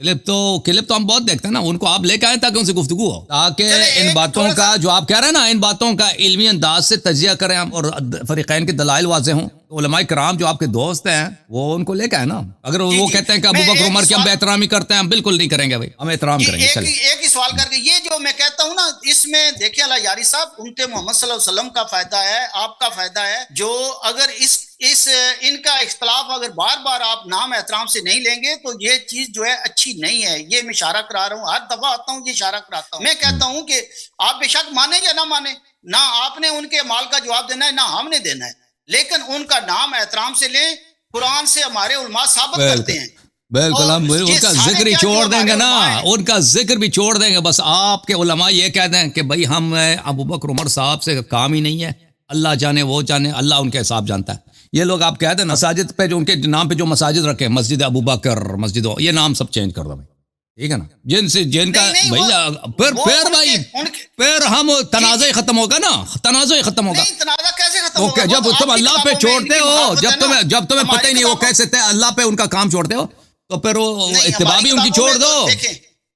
Clip تو ہم بہت دیکھتے ہیں نا، ان کو آپ لے کے آئیں تاکہ ان سے گفتگو ہو، تاکہ ان ایک باتوں تھوڑا کا سا- جو آپ کہہ رہے ہیں نا، ان باتوں کا علمی انداز سے تجزیہ کریں ہم، اور فریقین کے دلائل واضح ہوں. علماء کرام جو آپ کے دوست ہیں وہ ان کو لے کے آئے نا. اگر وہ جی، کہتے ہیں کہ میں ابوبکر ایک عمر کی ہم سوال- بے احترامی کرتے ہیں، ہم بالکل نہیں کریں گے بھائی، ہم احترام جی کریں گے. چلیں ایک ہی سوال کر کے، یہ جو میں کہتا ہوں نا، اس میں دیکھیں اللہ یاری صاحب، امت محمد صلی اللہ علیہ وسلم کا فائدہ ہے، آپ کا فائدہ ہے. جو اگر اس ان کا اختلاف اگر بار بار آپ نام احترام سے نہیں لیں گے تو یہ چیز جو ہے اچھی نہیں ہے. یہ میں اشارہ کرا رہا ہوں، ہر دفعہ آتا ہوں یہ اشارہ کراتا ہوں. میں کہتا ہوں کہ آپ بے شک مانیں یا نہ مانیں، نہ آپ نے ان کے مال کا جواب دینا ہے نہ ہم نے دینا ہے، لیکن ان کا نام احترام سے لیں. قرآن سے ہمارے علماء ثابت کرتے ہیں. بالکل، ہم اور ان یہ کا سارے ذکر ہی کیا جو چھوڑ دیں گے ہمارے نا، علماء ہیں، ان کا ذکر بھی چھوڑ دیں گے. بس آپ کے علماء یہ کہہ دیں کہ بھائی ہم ابوبکر عمر صاحب سے کام ہی نہیں ہے، اللہ جانے وہ جانے، اللہ ان کے حساب جانتا ہے. یہ لوگ آپ کہہ دیں مساجد پہ جو ان کے نام پہ جو مساجد رکھے، مسجد ابوبکر، مسجد، یہ نام سب چینج کر دو بھائی، ٹھیک ہے نا. جن کا نہیں، بھائی پھر بھائی پھر ہم تنازع ختم ہوگا نا، تنازع ختم ہوگا. نہیں تنازع کیسے ختم وہ ہوگا؟ جب تم اللہ پہ چھوڑتے ہو، جب تمہیں پتہ ہی نہیں وہ کیسے اللہ پہ ان کا کام چھوڑتے ہو، تو پھر وہ اتباع بھی ان کی چھوڑ دو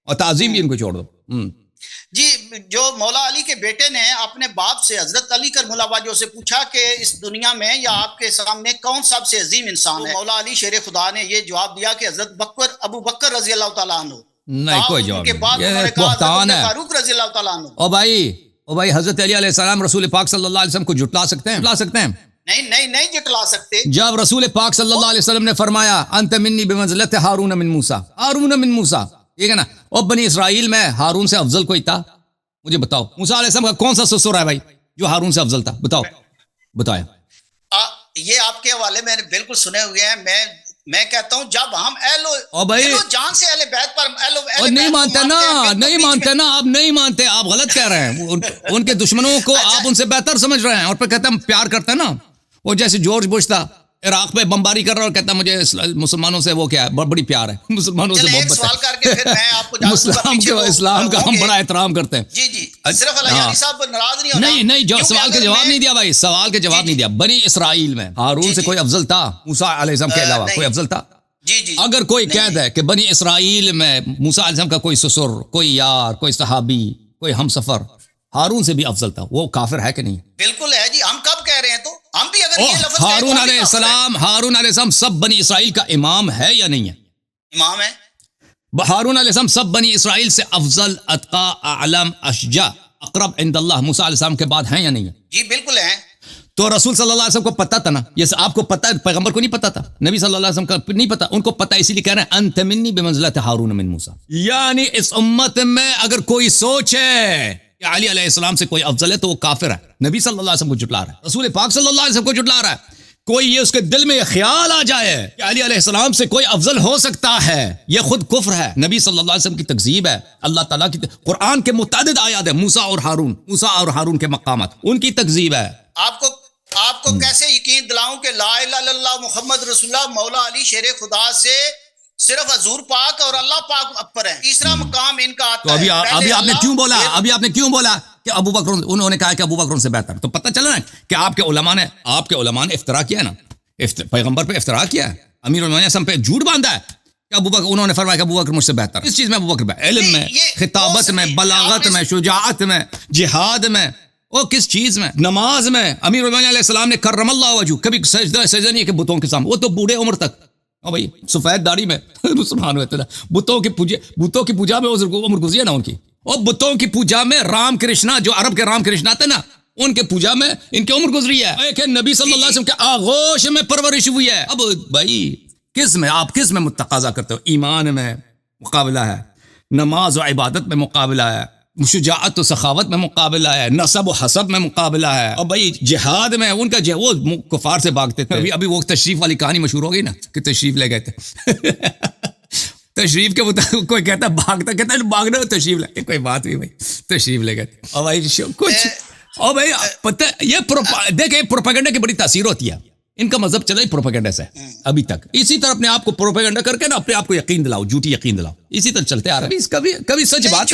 اور تعظیم بھی ان کو چھوڑ دو. جی جو مولا علی کے بیٹے نے اپنے باپ سے حضرت علی کرم اللہ وجہہ سے پوچھا کہ اس دنیا میں یا آپ کے سامنے کون سب سے عظیم انسان ہے، مولا علی شیر خدا نے یہ جواب دیا کہ حضرت ابو بکر رضی اللہ تعالیٰ عنہ. نہیں کوئی جواب کے بعد نہیں، انہوں نے یہ کہا بہتان حضرت ہے. فاروق رضی اللہ تعالیٰ عنہ. او بھائی حضرت علی علیہ السلام رسول پاک صلی اللہ علیہ وسلم کو جھٹلا سکتے ہیں؟ جھٹلا سکتے ہیں؟ نہیں جٹلا سکتے. جب رسول پاک صلی اللہ علیہ وسلم نے فرمایا انت منی بمنزلت ہارون من موسیٰ، ہارون من موسیٰ، ٹھیک ہے نا. اور بنی اسرائیل میں ہارون سے افضل کوئی تھا؟ مجھے بتاؤ، موسیٰ علیہ السلام کا کون سا سسر ہے بھائی جو ہارون سے افضل تھا؟ بتایا. یہ آپ کے حوالے میں بالکل سنے ہوئے ہیں. میں کہتا ہوں جب ہم جان سے اہل بیت پر نہیں مانتے نا، نہیں مانتے نا، آپ نہیں مانتے، آپ غلط کہہ رہے ہیں. ان کے دشمنوں کو آپ ان سے بہتر سمجھ رہے ہیں، اور پھر کہتے ہیں ہم پیار کرتے ہیں نا. وہ جیسے جارج بش تھا، عراق پہ بمباری کر رہا اور کہتا ہے مجھے مسلمانوں سے وہ کیا ہے، بڑی پیار ہے، مسلمانوں سے محبت ہے، اسلام کا ہم بڑا احترام کرتے ہیں. جی صرف اللہ یاری صاحب ناراض نہیں ہونا. نہیں سوال کا جواب نہیں دیا بھائی، سوال کے جواب نہیں دیا. بنی اسرائیل میں ہارون سے کوئی افضل تھا موسیٰ علیہ السلام کے علاوہ؟ کوئی افضل تھا؟ جی اگر کوئی کہہ دے کہ بنی اسرائیل میں موسیٰ علیہ السلام کا کوئی سسر، کوئی یار، کوئی صحابی، کوئی ہم سفر ہارون سے بھی افضل تھا، وہ کافر ہے کہ نہیں؟ بالکل ہے جی. ہم کب کہہ رہے ہیں؟ تو ہم بھی اگر یہ لفظ ہارون علیہ السلام سب بنی اسرائیل کا امام ہے یا نہیں ہے؟ امام ہے. ہارون علیہ السلام سب بنی اسرائیل سے افضل، اتقا، اعلم، اشجع، اقرب عند اللہ موسیٰ علیہ السلام کے بعد ہیں یا نہیں ہیں؟ جی بالکل ہیں. تو رسول صلی اللہ علیہ وسلم کو پتا تھا نا، یہ آپ کو پتا ہے، پیغمبر کو نہیں پتا تھا، نبی صلی اللہ علیہ وسلم کا نہیں پتا، ان کو پتا، اسی لیے کہہ رہے ہیں انت منی بمنزلت ہارون من موسیٰ. یعنی اس امت میں اگر کوئی سوچے کہ علی علیہ السلام سے کوئی افضل ہے تو وہ کافر ہے. نبی صلی اللہ علیہ وسلم کو جھٹلا رہا ہے، رسول پاک صلی اللہ علیہ وسلم کو جھٹلا رہا ہے. کوئی یہ اس کے دل میں یہ خیال آ جائے کہ علی علیہ السلام سے کوئی افضل ہو سکتا ہے، یہ خود کفر ہے، نبی صلی اللہ علیہ وسلم کی تکذیب ہے. اللہ تعالیٰ کی قرآن کے متعدد آیات ہیں، موسیٰ اور ہارون کے مقامات، ان کی تکذیب ہے. آپ کو کیسے یقین دلاؤں کہ لا الہ الا اللہ محمد رسول اللہ مولا علی شیر خدا سے صرف حضور پاک اور اللہ پاک پر ہے. تیسرا مقام ان کا آتا ہے. ابھی آپ نے کیوں بولا کہ ابو بکر، انہوں نے کہا کہ ابو بکر سے بہتر؟ تو پتہ چلا نا کہ آپ کے علماء نے افطرا کیا ہے نا، پیغمبر پہ افطرا کیا ہے، امیر المومنین پہ جھوٹ باندھا ہے کہ ابو بکر، انہوں نے فرمایا کہ ابو بکر مجھ سے بہتر. اس چیز میں ابو بکر علم میں، خطابت میں، بلاغت میں، شجاعت میں، جہاد میں، وہ کس چیز میں، نماز میں. امیر المومنین علیہ السلام نے کرم اللہ وجہہ، کبھی سجدہ نہیں کہ بتوں کے سامنے، وہ تو بوڑھے عمر تک بھائی سفید داڑھی میں مسلمان ہوئے تھے نا. بتوں کی پوجا میں عمر گزری ہے نا ان کی. اور بتوں کی پوجا میں رام کرشنا، جو عرب کے رام کرشنا تھے نا، ان کے پوجا میں ان کی عمر گزری ہے. ایک نبی صلی اللہ علیہ وسلم کے آغوش میں پرورش ہوئی ہے. اب بھائی آپ کس میں متقاضا کرتے ہو؟ ایمان میں مقابلہ ہے، نماز و عبادت میں مقابلہ ہے، شجاعت و سخاوت میں مقابلہ ہے، نسب و حسب میں مقابلہ ہے. اور بھائی جہاد میں ان کا وہ کفار سے بھاگتے تھے. ابھی وہ تشریف والی کہانی مشہور ہو گئی نا کہ تشریف لے گئے تھے. تشریف کے مطابق کوئی کہتا ہے بھاگتا، کہتا ہے بھاگنا تشریف لے، کوئی بات نہیں بھائی، تشریف لے گئے تھے. اور بھائی کچھ، اور بھائی پتہ یہ دیکھیں پروپیگنڈا کی بڑی تاثیر ہوتی ہے. ان کا مذہب چلا ہی پروپیگنڈا سے ابھی تک. اسی طرح اپنے آپ کو پروپیگنڈا کر کے نا اپنے آپ کو یقین دلاؤ، جھوٹی یقین دلاؤ، اسی طرح چلتے آ رہا ہے. کبھی سچ بات،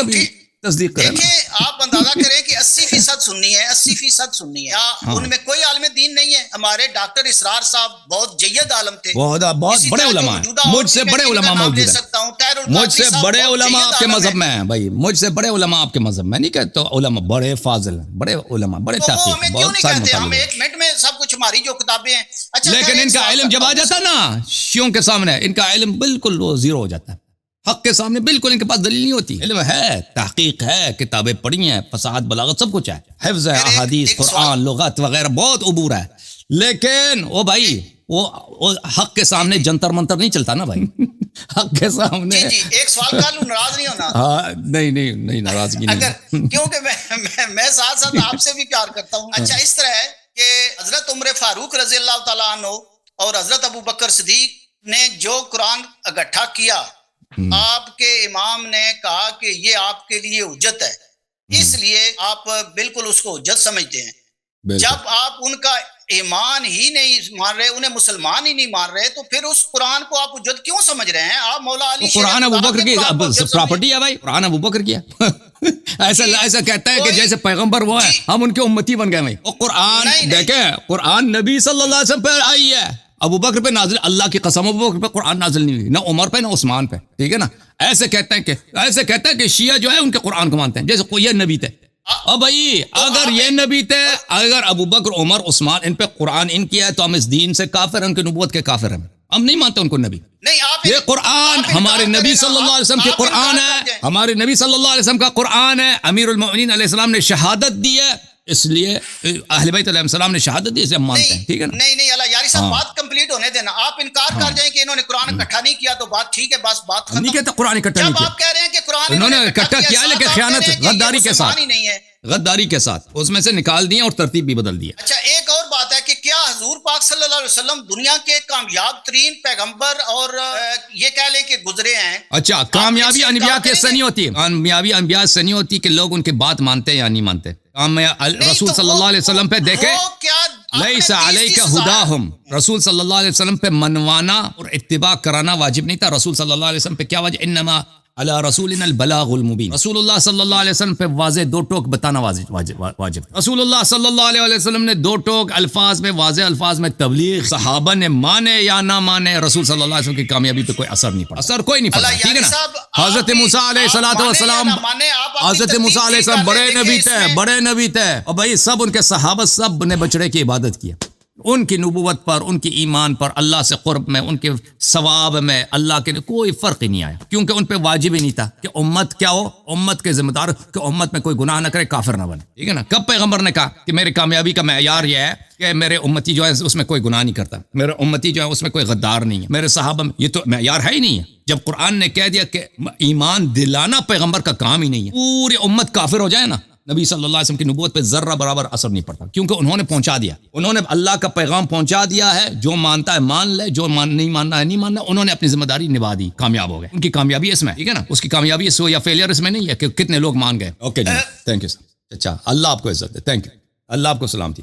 تصدیق کریں نا. دیکھیں آپ اندازہ کریں کہ 80% سنی ہے، 80% سنی ہے. ان میں کوئی عالم دین نہیں ہے. ہمارے ڈاکٹر اسرار صاحب بہت جید عالم تھے، بہت بڑے علماء ہیں، مجھ سے بڑے علماء موجود ہیں، مجھ سے بڑے علماء آپ کے مذہب میں ہیں بھائی، مجھ سے بڑے علماء آپ کے مذہب میں نہیں کہتے. علماء بڑے فاضل ہیں، بڑے علماء، بڑے تحقیق ہیں، بہت سارے ہم مطالعے. ایک منٹ میں سب کچھ ہماری جو کتابیں ہیں. اچھا لیکن ان کا علم جب آ جاتا نا شیعوں کے سامنے، ان کا علم بالکل وہ زیرو ہو جاتا ہے. حق کے سامنے بالکل ان کے پاس دلیل نہیں ہوتی. علم ہے، تحقیق ہے، کتابیں پڑھی ہیں، فصاحت بلاغت سب کچھ ہے، حفظ ہے، احادیث، قرآن، لغت وغیرہ بہت عبور ہے. لیکن وہ بھائی وہ حق کے سامنے جنتر منتر نہیں چلتا نا بھائی. حق کے سامنے جی ایک سوال کر لوں، ناراض نہیں ہونا. ہاں نہیں ناراضگی نہیں. کیونکہ میں ساتھ ساتھ آپ سے بھی پیار کرتا ہوں. اچھا اس طرح ہے کہ حضرت عمر فاروق رضی اللہ تعالیٰ عنہ اور حضرت ابو بکر صدیق نے جو قرآن اکٹھا کیا، آپ کے امام نے کہا کہ یہ آپ کے لیے حجت ہے، اس لیے آپ بالکل اس کو حجت سمجھتے ہیں. جب آپ ان کا ایمان ہی نہیں مان رہے، انہیں مسلمان ہی نہیں مان رہے، تو پھر اس قرآن کو آپ حجت کیوں سمجھ رہے ہیں؟ آپ مولا علی قرآن ابو بکر کی پراپرٹی ہے بھائی، قرآن ابو بکر کی ہے. ایسا کہتا ہے کہ جیسے پیغمبر وہ ہے، ہم ان کے امتی بن گئے بھائی. وہ قرآن دیکھیں، قرآن نبی صلی اللہ علیہ وسلم پہ آئی ہے، ابو بکر پہ نازل، اللہ کی قسم ابو بکر پہ قرآن نازل نہیں ہوئی، نہ عمر پہ نہ عثمان پہ. ٹھیک ہے نا. ایسے کہتے ہیں کہ شیعہ جو ہے ان کے قرآن کو مانتے ہیں جیسے کوئی نبی تھے. اب بھائی اگر یہ نبی تھے، اگر ابو بکر عمر عثمان ان پہ قرآن ان کیا ہے تو ہم اس دین سے کافر ہیں، ان کی نبوت کے کافر ہیں. ہم نہیں مانتے ان کو نبی. یہ قرآن ہمارے نبی صلی اللہ علیہ وسلم کی قرآن ہے، ہمارے نبی صلی اللہ علیہ وسلم کا قرآن ہے. امیر المؤمنین علیہ السلام نے شہادت دی ہے، اس لیے اہل بیت علیہ السلام نے شہادت دی، اسے ہم مانتے ہیں. ٹھیک ہے نا. نہیں اللہ یاری صاحب بات کمپلیٹ ہونے دینا. آپ انکار کر جائیں کہ انہوں نے قرآن اکٹھا نہیں کیا تو بات ٹھیک ہے، بس بات ختم. نہیں کہتا قرآن اکٹھا نہیں کیا. جب آپ کہہ رہے ہیں کہ قرآن انہوں نے اکٹھا کیا لیکن خیانت، غداری کے ساتھ، نہیں ہے، غداری کے ساتھ اس میں سے نکال دیا اور ترتیب بھی بدل دیا. اچھا ایک اور بات ہے کہ کیا حضور پاک صلی اللہ علیہ وسلم دنیا کے کامیاب ترین پیغمبر اور یہ کہہ لیں کہ گزرے ہیں؟ اچھا کامیابی انبیاء کے سے نہیں ہوتی، کامیابی انبیاء سے نہیں ہوتی کہ لوگ ان کے بات مانتے ہیں یا نہیں مانتے. رسول صلی اللہ علیہ وسلم پہ دیکھیں، لیس علیک ہداہم، رسول صلی اللہ علیہ وسلم پہ منوانا اور اتباع کرانا واجب نہیں تھا. رسول صلی اللہ علیہ وسلم پہ کیا واجب؟ انما علی رسولنا البلاغ المبین. رسول اللہ صلی اللہ علیہ وسلم پہ واضح دو ٹوک بتانا واجب. رسول اللہ صلی اللہ علیہ وسلم نے دو ٹوک الفاظ میں، واضح الفاظ میں تبلیغ، صحابہ نے مانے یا نہ مانے، رسول صلی اللہ علیہ وسلم کی کامیابی پہ کوئی اثر نہیں پڑا، اثر کوئی نہیں پڑا. ٹھیک ہے نا. حضرت موسیٰ علیہ الصلوۃ والسلام، حضرت موسیٰ علیہ السلام بڑے نبی تھے اور بھائی سب ان کے صحابہ سب نے بچڑے کی عبادت کی. ان کی نبوت پر، ان کی ایمان پر، اللہ سے قرب میں، ان کے ثواب میں اللہ کے کوئی فرق ہی نہیں آیا، کیونکہ ان پہ واجب ہی نہیں تھا کہ امت کیا ہو، امت کے ذمہ دار کہ امت میں کوئی گناہ نہ کرے، کافر نہ بنے. ٹھیک ہے نا. کب پیغمبر نے کہا کہ میری کامیابی کا معیار یہ ہے کہ میرے امتی جو ہے اس میں کوئی گناہ نہیں کرتا، میرے امتی جو ہے اس میں کوئی غدار نہیں ہے، میرے صحابہ میں، یہ تو معیار ہے ہی نہیں ہے. جب قرآن نے کہہ دیا کہ ایمان دلانا پیغمبر کا کام ہی نہیں ہے، پوری امت کافر ہو جائے نا، نبی صلی اللہ علیہ وسلم کی نبوت پہ ذرہ برابر اثر نہیں پڑتا، کیونکہ انہوں نے پہنچا دیا، انہوں نے اللہ کا پیغام پہنچا دیا ہے. جو مانتا ہے مان لے، جو نہیں ماننا ہے نہیں ماننا. انہوں نے اپنی ذمہ داری نبھا دی، کامیاب ہو گئے. ان کی کامیابی اس میں، ٹھیک ہے نا. اس کی کامیابی اس یا فیلئر اس میں نہیں ہے کہ کتنے لوگ مان گئے. اوکے جی، تھینک یو سر. اچھا اللہ آپ کو عزت دے. Thank you. اللہ آپ کو سلامتی.